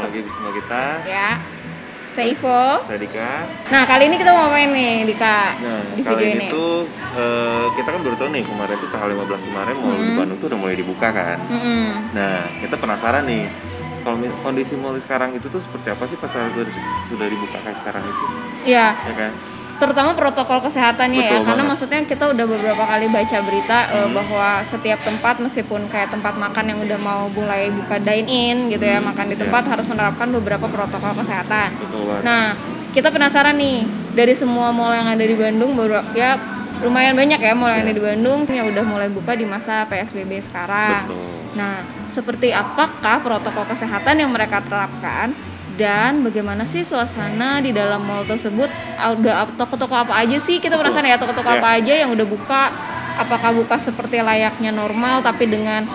lagi bersama kita. Ya. Saya Ivo. Saya Dika. Nah, kali ini kita mau main nih, Dika. Nah, di kali video ini tuh kita kan baru tahu nih kemarin tuh tanggal 15 kemarin mall di Bandung tuh udah mulai dibuka kan. Nah, kita penasaran nih. Kalau kondisi mall sekarang itu tuh seperti apa sih pas sudah dibuka kayak sekarang itu? Iya. Ya kan? Terutama protokol kesehatannya. Betul ya, karena banget. maksudnya kita udah beberapa kali baca berita bahwa setiap tempat meskipun kayak tempat makan yang udah mau mulai buka dine in gitu ya, makan di tempat harus menerapkan beberapa protokol kesehatan. Betul banget. Nah, kita penasaran nih dari semua mall yang ada di Bandung, ya lumayan banyak ya mall yang ada di Bandung yang udah mulai buka di masa PSBB sekarang. Betul. Nah, seperti apakah protokol kesehatan yang mereka terapkan? Dan bagaimana sih suasana di dalam mall tersebut? Udah toko-toko apa aja sih? Kita penasaran ya toko-toko apa aja yang udah buka? Apakah buka seperti layaknya normal tapi dengan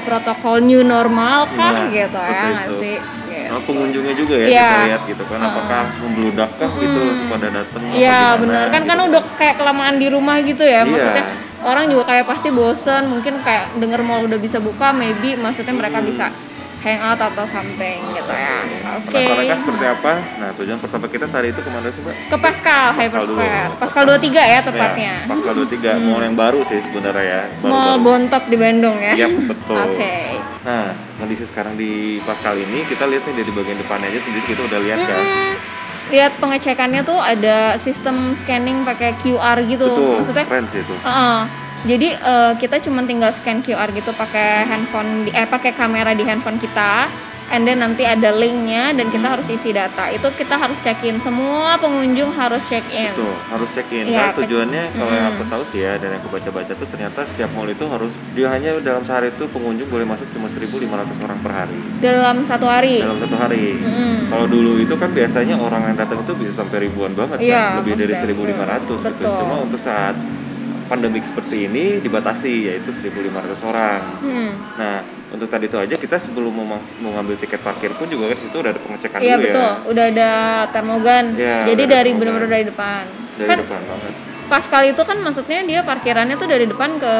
protokol new normal kah gitu ya nggak sih? Gitu. Nah, pengunjungnya juga ya kita lihat gitu kan, apakah membludakkah gitu pada datang? Iya benar kan gitu. kan udah kayak kelamaan di rumah gitu ya, Iya. maksudnya orang juga kayak pasti bosen, mungkin kayak denger mall udah bisa buka, maybe maksudnya mereka bisa hangout atau something gitu ya. Oke. Penasaran kan seperti apa? Nah, tujuan pertama kita tadi itu kemana sih, Mbak? Ke Pascal, Hyper dulu. Square. Pascal 23 ya tepatnya. Ya, Pascal 23, mall yang baru sih sebenarnya ya. Mall Bontot di Bandung ya. Iya, betul. Oke. Nah, kondisi sekarang di Pascal ini kita lihat nih dari bagian depannya aja sendiri kita udah lihat kan. Lihat pengecekannya tuh ada sistem scanning pakai QR gitu. Betul, Maksudnya keren sih itu. jadi kita cuma tinggal scan QR gitu pakai handphone pakai kamera di handphone kita, and then nanti ada linknya dan kita harus isi data. Itu kita harus check in, semua pengunjung harus check in. Betul, harus check in. Ya, Karena tujuannya kalau yang aku tahu sih ya dan yang aku baca-baca tuh ternyata setiap mall itu harus dia hanya dalam sehari itu pengunjung boleh masuk cuma 1.500 orang per hari. Dalam satu hari. Dalam satu hari. Kalau dulu itu kan biasanya orang yang datang itu bisa sampai ribuan banget kan, lebih dari 1.500 gitu. Cuma untuk saat pandemik seperti ini dibatasi yaitu 1.500 orang. Nah, untuk tadi itu aja kita sebelum mau ngambil tiket parkir pun juga kan situ udah ada pengecekan dulu ya. Iya betul, udah ada termogan. Ya, jadi udah dari termogan. benar-benar dari depan. Dari Kan depan banget. Pascal itu kan maksudnya dia parkirannya tuh dari depan ke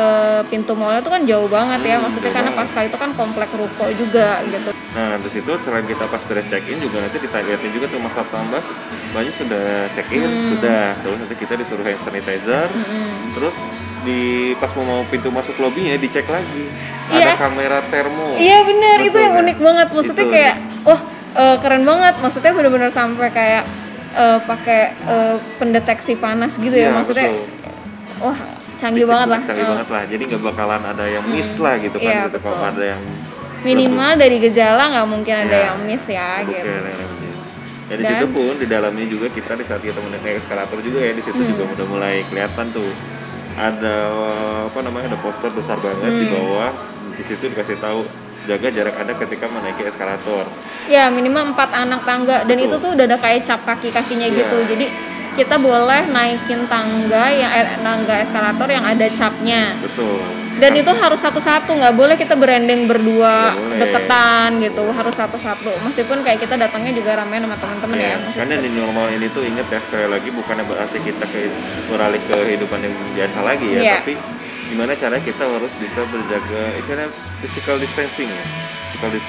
pintu mallnya tuh kan jauh banget ya. Maksudnya karena Pascal itu kan komplek ruko juga gitu. Nah, habis itu selain kita pas beres check-in juga nanti lihatin juga tuh masa tambah banyak sudah check-in, sudah. Terus nanti kita disuruh hand sanitizer. Terus pas mau pintu masuk lobbynya dicek lagi. Ada kamera termo. Iya benar, itu Betul, yang kan? unik banget. Maksudnya Itu kayak wah keren banget. Maksudnya benar-benar sampai kayak pakai pendeteksi panas gitu ya. Iya, Maksudnya betul. wah canggih banget lah. Canggih banget lah. Jadi nggak bakalan ada yang miss lah gitu kan. Iya, Gitu. Kalau ada yang minimal dari gejala nggak mungkin ada yang miss ya Oke, gitu. Ya di situ pun di dalamnya juga kita di saat kita menaiki eskalator juga ya di situ juga udah mulai kelihatan tuh ada ada poster besar banget di bawah, di situ dikasih tahu jaga jarak Anda ketika menaiki eskalator. Ya minimal 4 anak tangga dan itu tuh udah ada kayak cap kaki-kakinya gitu. Jadi kita boleh naikin tangga eskalator yang ada capnya. Betul. Dan itu harus satu-satu, nggak boleh kita berendeng berdua Nggak boleh. deketan gitu, harus satu-satu. Meskipun kayak kita datangnya juga ramean sama teman-teman ya. Karena di normal ini tuh inget ya sekali lagi bukannya berarti kita beralih ke kehidupan yang biasa lagi ya, tapi gimana caranya kita harus bisa berjaga istilahnya physical distancing ya.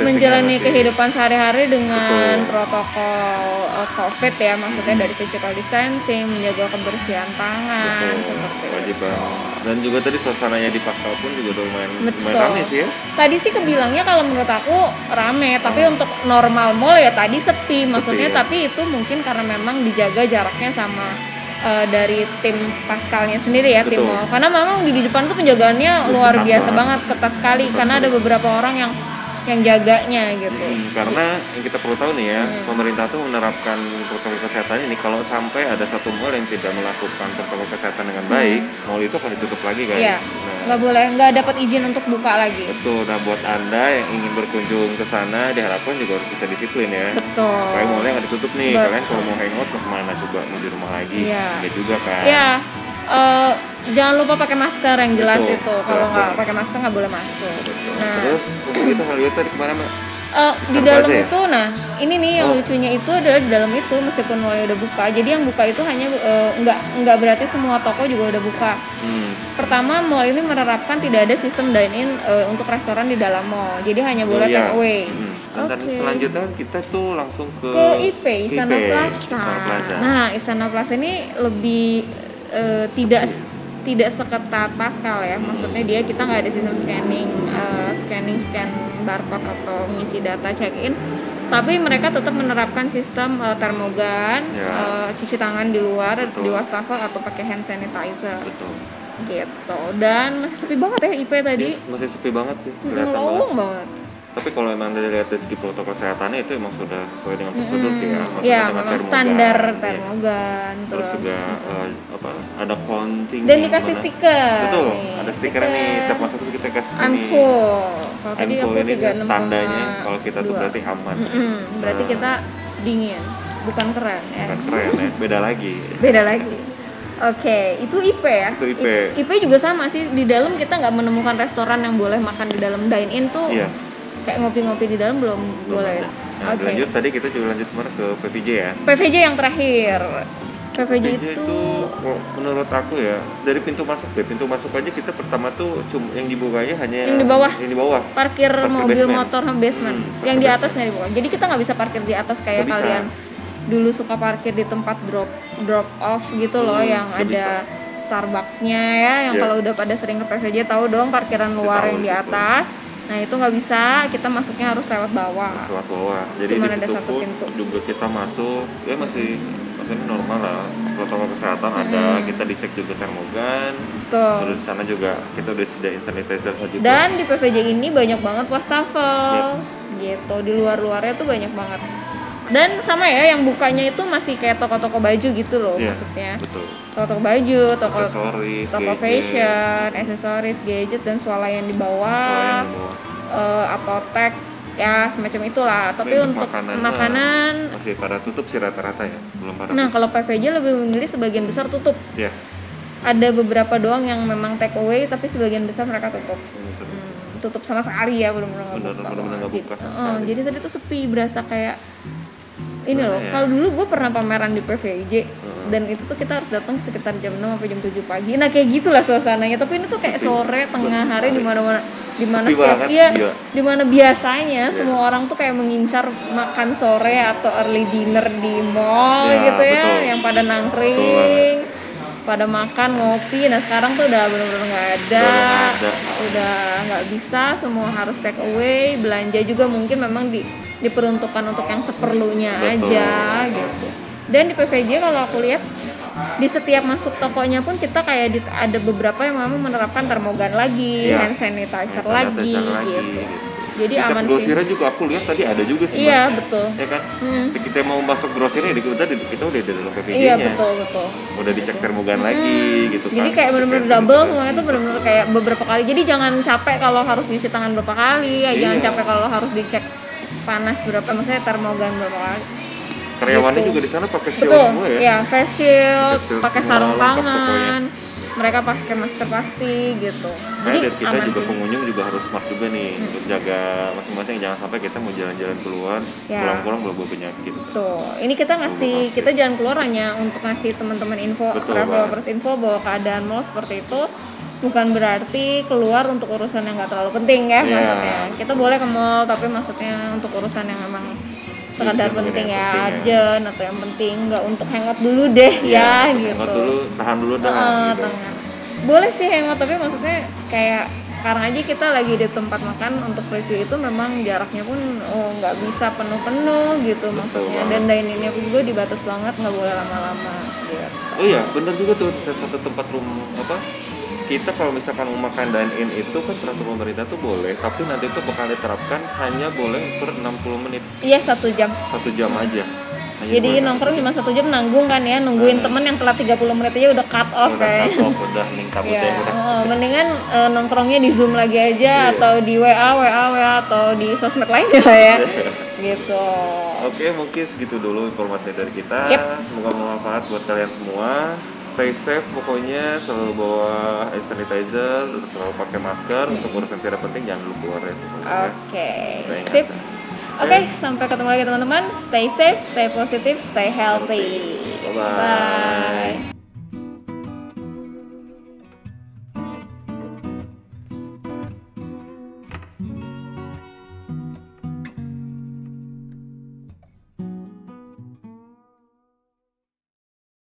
Menjalani kehidupan sehari-hari dengan protokol COVID ya, maksudnya dari physical distancing, menjaga kebersihan tangan, seperti wajib itu. banget. Dan juga tadi suasananya di Pascal pun juga udah lumayan ramai sih ya. Tadi sih kebilangnya kalau menurut aku rame, tapi untuk normal mall ya tadi sepi, maksudnya ya. tapi itu mungkin karena memang dijaga jaraknya sama dari tim Pascalnya sendiri ya, tim mall. Karena memang di depan tuh penjagaannya luar biasa banget, ketat sekali, karena ada beberapa orang yang jaganya gitu. Karena yang kita perlu tahu nih ya, pemerintah tuh menerapkan protokol kesehatan ini kalau sampai ada satu mall yang tidak melakukan protokol kesehatan dengan baik, mall itu akan ditutup lagi guys. Iya. Nggak dapat izin untuk buka lagi. Betul. Nah buat Anda yang ingin berkunjung ke sana diharapkan juga harus bisa disiplin ya. Betul. Supaya mallnya nggak ditutup nih. Kalian kalau mau hangout mau kemana coba, mau di rumah lagi? Iya juga kan. Iya. Jangan lupa pakai masker yang jelas. Betul, itu. Kalau nggak pakai masker nggak boleh masuk. Betul. Nah, terus untuk itu hal itu tadi kemana Mbak? Di dalam itu, nah ini nih yang lucunya itu adalah di dalam itu meskipun mallnya udah buka, jadi yang buka itu hanya nggak berarti semua toko juga udah buka. Pertama, mall ini menerapkan tidak ada sistem dine-in untuk restoran di dalam mall, jadi hanya boleh take away. Dan selanjutnya kita tuh langsung ke IP Istana Plaza. Nah, Istana Plaza ini lebih tidak seketat Paskal ya. Maksudnya kita nggak ada sistem scan barcode atau ngisi data check-in. Tapi mereka tetap menerapkan sistem termogan, cuci tangan di luar, di wastafel atau pakai hand sanitizer. Betul. Gitu. Dan masih sepi banget ya IP tadi. Masih sepi banget sih, kelihatan banget. Tapi kalau emang dilihat dari segi protokol kesehatannya itu emang sudah sesuai dengan prosedur sih ya. Maksudnya dengan standar termogan. Terus juga ada counting. Dan dikasih stiker. Betul, ada stiker nih. Tiap masuk itu kita kasih ini. Kalau tadi aku ini tandanya kalau kita tuh berarti aman. Berarti kita dingin, bukan keren ya. Bukan keren ya, beda lagi. Oke, itu IP ya. Itu IP. IP juga sama sih. Di dalam kita nggak menemukan restoran yang boleh makan di dalam dine-in tuh. Iya. Kayak ngopi-ngopi di dalam belum boleh. Nah, lanjut tadi kita juga lanjut ke PVJ ya. PVJ yang terakhir. PVJ itu menurut aku ya dari pintu masuk aja kita pertama tuh yang dibukanya hanya yang di bawah. Parkir mobil basement. Motor sama basement. Yang di atas nggak dibuka. Jadi kita nggak bisa parkir di atas kayak kalian dulu suka parkir di tempat drop off gitu loh yang ada Starbucksnya ya. Yang kalau udah pada sering ke PVJ tahu dong parkiran luar yang di atas. Nah itu nggak bisa, kita masuknya harus lewat bawah. Jadi cuma di ada situ satu pintu. Juga kita masuk, ya masih normal lah. Protokol kesehatan ada, kita dicek juga termogan. Terus di sana juga kita udah sediain sanitizer juga. Dan di PVJ ini banyak banget wastafel, gitu. Di luarnya tuh banyak banget. Dan sama ya, yang bukanya itu masih kayak toko-toko baju gitu loh, maksudnya. Betul. Toko baju, toko fashion, aksesoris, gadget dan swalayan di bawah. Apotek, ya semacam itulah. Tapi untuk makanan masih pada tutup sih rata-rata ya, belum pada. Nah, kalau PVJ lebih memilih sebagian besar tutup. Iya. Ada beberapa doang yang memang take away, tapi sebagian besar mereka tutup. Tutup sama sekali ya, benar-benar nggak buka. Jadi tadi tuh sepi, berasa kayak ini loh. Kalau dulu gue pernah pameran di PVJ dan itu tuh kita harus datang sekitar jam 6 sampai jam 7 pagi. Nah, kayak gitulah suasananya. Tapi ini tuh kayak sore, tengah hari di mana di mana biasanya semua orang tuh kayak mengincar makan sore atau early dinner di mall gitu ya, betul. Yang pada nangkring, pada makan ngopi. Nah sekarang tuh udah benar-benar nggak ada, udah nggak bisa, semua harus take away. Belanja juga mungkin memang diperuntukkan untuk yang seperlunya aja gitu. Dan di PVJ kalau aku lihat di setiap masuk tokonya pun kita kayak ada beberapa yang memang menerapkan termogan lagi, hand sanitizer lagi gitu. Jadi aman sih. Grosirnya juga aku lihat tadi ada juga sih. Iya, betul. Ya kan? Kita mau masuk grosirnya kita udah di dalam PVJ-nya. Iya, betul. Udah dicek termogan lagi gitu kan. Jadi kayak benar-benar double semuanya itu benar-benar kayak beberapa kali. Jadi jangan capek kalau harus cuci tangan berapa kali, ya jangan capek kalau harus dicek panas berapa, maksudnya termogan berapa kali. Karyawannya juga di sana pakai shield semua ya. Iya, face shield, pakai sarung tangan. Mereka pakai masker pasti gitu. Jadi kita juga pengunjung juga harus smart juga nih untuk jaga masing-masing, jangan sampai kita mau jalan-jalan keluar pulang-pulang bawa penyakit. Tuh, ini kita jalan keluar hanya untuk ngasih teman-teman info, travelers info bahwa keadaan mall seperti itu. Bukan berarti keluar untuk urusan yang nggak terlalu penting ya maksudnya. Kita boleh ke mall tapi maksudnya untuk urusan yang memang sekadar penting ya aja, atau yang penting nggak untuk hangout dulu deh ya gitu. Hangout dulu, tahan dulu dah. Gitu. Boleh sih hangout, tapi maksudnya kayak sekarang aja kita lagi di tempat makan untuk review itu memang jaraknya pun nggak bisa penuh-penuh gitu. Betul, maksudnya. Dan dine-in-nya juga dibatas banget, nggak boleh lama-lama. Gitu. Oh iya, benar juga tuh satu tempat kita kalau misalkan mau makan dine-in itu kan peraturan pemerintah tuh boleh, tapi nanti tuh bakal diterapkan hanya boleh per 60 menit. Iya, 1 jam. 1 jam aja. Jadi nongkrong cuma 1 jam, nanggung kan ya, nungguin temen yang telat 30 menit aja udah cut off kayak. Udah ningkap udah. Mendingan nongkrongnya di Zoom lagi aja atau di WA atau di sosmed lainnya ya. Gitu. Oke, mungkin segitu dulu informasi dari kita. Semoga bermanfaat buat kalian semua. Stay safe pokoknya, selalu bawa hand sanitizer, selalu pakai masker. Untuk urusan tidak penting jangan dulu keluar ya. Oke. Sip. Oke, sampai ketemu lagi teman-teman. Stay safe, stay positive, stay healthy. Bye.